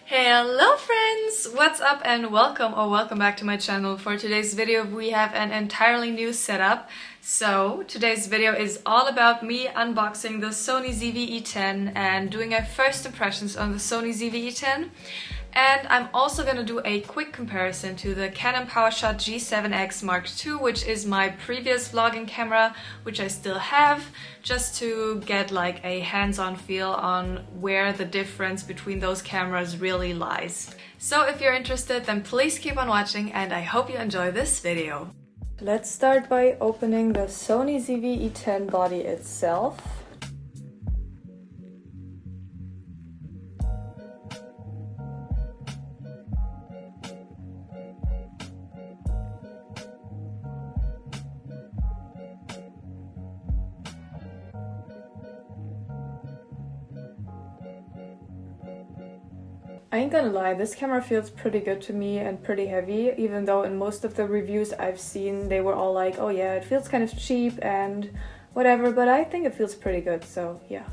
Hello friends! What's up and welcome back to my channel. For today's video we have an entirely new setup. So today's video is all about me unboxing the Sony ZV-E10 and doing a first impressions on the Sony ZV-E10. And I'm also going to do a quick comparison to the Canon PowerShot G7X Mark II, which is my previous vlogging camera, which I still have, just to get like a hands-on feel on where the difference between those cameras really lies. So if you're interested, then please keep on watching and I hope you enjoy this video. Let's start by opening the Sony ZV-E10 body itself. I ain't gonna lie, this camera feels pretty good to me and pretty heavy, even though in most of the reviews I've seen they were all like, oh yeah, it feels kind of cheap and whatever, but I think it feels pretty good, so yeah.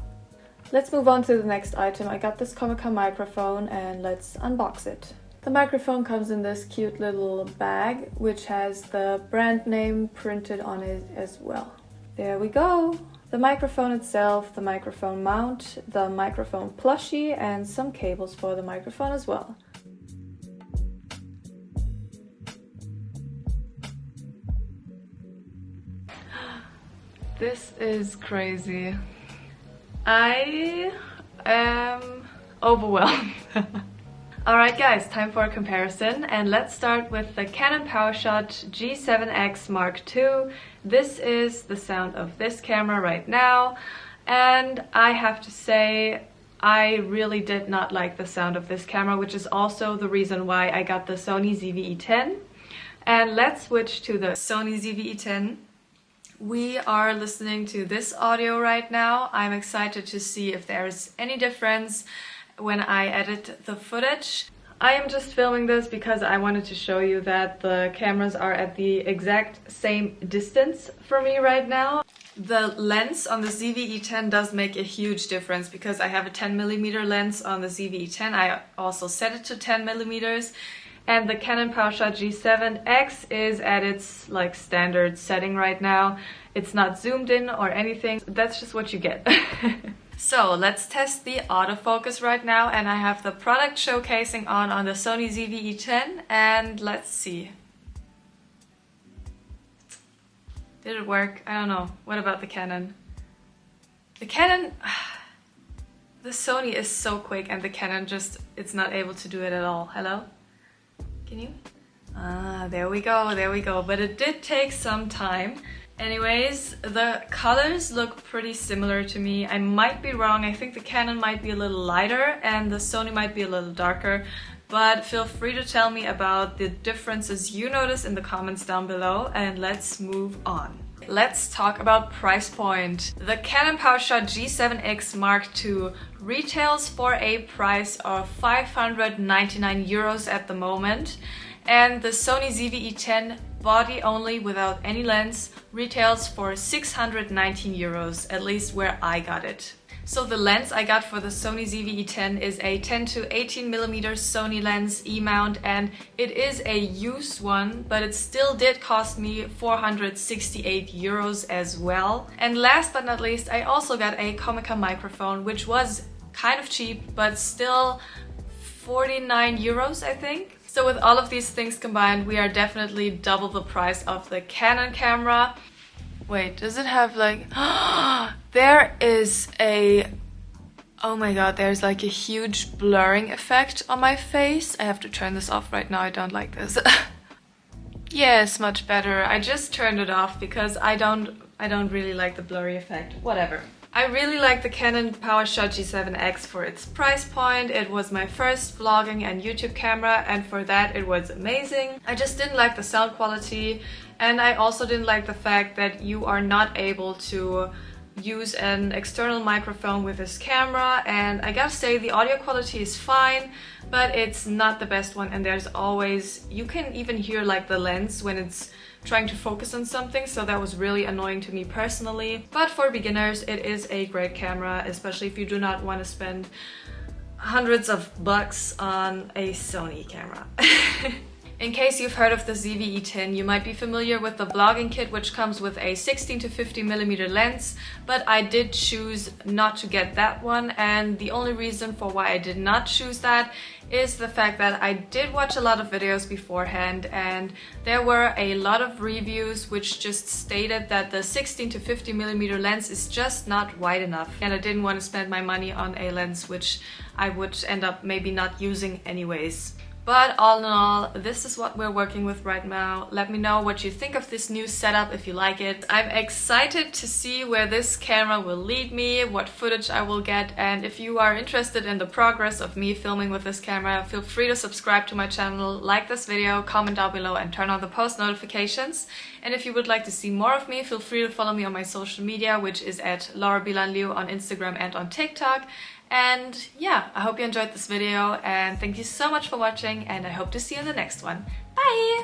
Let's move on to the next item. I got this Comic-Con microphone and let's unbox it. The microphone comes in this cute little bag, which has the brand name printed on it as well. There we go! The microphone itself, the microphone mount, the microphone plushie, and some cables for the microphone as well. This is crazy. I am overwhelmed. Alright guys, time for a comparison, and let's start with the Canon PowerShot G7X Mark II. This is the sound of this camera right now, and I have to say I really did not like the sound of this camera, which is also the reason why I got the Sony ZV-E10. And let's switch to the Sony ZV-E10. We are listening to this audio right now. I'm excited to see if there's any difference when I edit the footage. I am just filming this because I wanted to show you that the cameras are at the exact same distance for me right now. The lens on the ZV-E10 does make a huge difference because I have a 10mm lens on the ZV-E10. I also set it to 10mm, and the Canon PowerShot G7X is at its like standard setting right now. It's not zoomed in or anything. That's just what you get. So let's test the autofocus right now, and I have the product showcasing on the Sony ZV-E10, and let's see. Did it work? I don't know. What about the Canon? The Canon... The Sony is so quick and the Canon just... it's not able to do it at all. Hello? Can you? Ah, there we go, but it did take some time. Anyways, the colors look pretty similar to me. I might be wrong. I think the Canon might be a little lighter and the Sony might be a little darker, but feel free to tell me about the differences you notice in the comments down below, and let's move on. Let's talk about price point. The Canon PowerShot G7X Mark II retails for a price of 599 euros at the moment, and the Sony ZV-E10 body only without any lens retails for 619 euros, at least where I got it. So the lens I got for the Sony ZV-E10 is a 10 to 18mm Sony lens E-mount, and it is a used one, but it still did cost me 468 euros as well. And last but not least, I also got a Comic-Con microphone, which was kind of cheap, but still 49 euros, I think. So with all of these things combined, we are definitely double the price of the Canon camera. Wait, does it have like... there is a... oh my god, there's like a huge blurring effect on my face. I have to turn this off right now, I don't like this. Yes, much better. I just turned it off because I don't really like the blurry effect. Whatever. I really like the Canon PowerShot G7X for its price point. It was my first vlogging and YouTube camera, and for that it was amazing. I just didn't like the sound quality, and I also didn't like the fact that you are not able to use an external microphone with this camera. And I gotta say, the audio quality is fine, but it's not the best one, and there's always... you can even hear like the lens when it's trying to focus on something, so that was really annoying to me personally. But for beginners, it is a great camera, especially if you do not want to spend hundreds of bucks on a Sony camera. In case you've heard of the E10, you might be familiar with the vlogging kit, which comes with a 16 to 50mm lens, but I did choose not to get that one, and the only reason for why I did not choose that is the fact that I did watch a lot of videos beforehand, and there were a lot of reviews which just stated that the 16 to 50mm lens is just not wide enough, and I didn't want to spend my money on a lens which I would end up maybe not using anyways. But all in all, this is what we're working with right now. Let me know what you think of this new setup, if you like it. I'm excited to see where this camera will lead me, what footage I will get, and if you are interested in the progress of me filming with this camera, feel free to subscribe to my channel, like this video, comment down below, and turn on the post notifications. And if you would like to see more of me, feel free to follow me on my social media, which is at laurabilanliu on Instagram and on TikTok. And yeah, I hope you enjoyed this video, and thank you so much for watching, and I hope to see you in the next one. Bye!